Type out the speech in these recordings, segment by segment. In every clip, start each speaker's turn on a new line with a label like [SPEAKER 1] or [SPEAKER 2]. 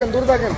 [SPEAKER 1] দূর থাকেন।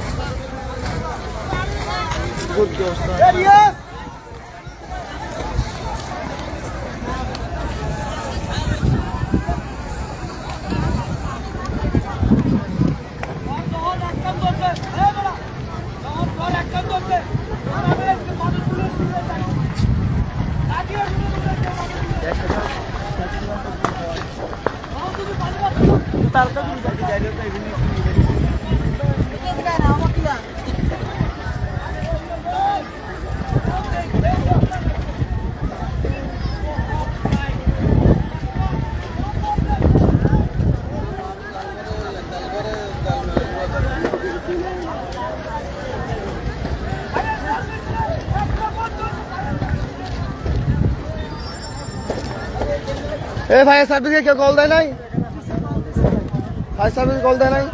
[SPEAKER 1] ए भाई साहब के क्या कॉल देना है? भाई साहब को कॉल देना है?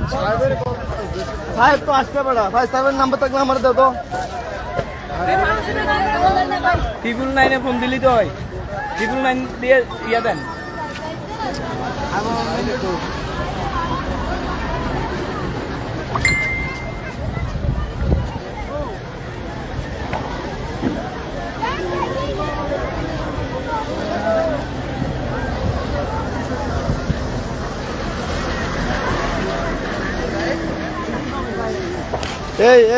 [SPEAKER 1] भाई तो आज पे बड़ा भाई साहब नंबर तक नंबर दे दो।
[SPEAKER 2] 999 ফোন দিলি তো হয় 999 দিয়ে ইয়া দেন।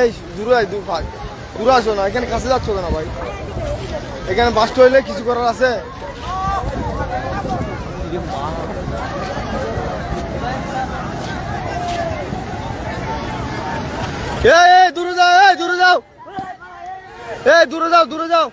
[SPEAKER 1] এই দূরে আয় দূর ভাই দূরে আসো না, এখানে কাছে যাচ্ছ কেন ভাই? এখানে বাস হইলে কিছু করার আছে? দূরে যাও, দূরে যাও, দূরে যাও।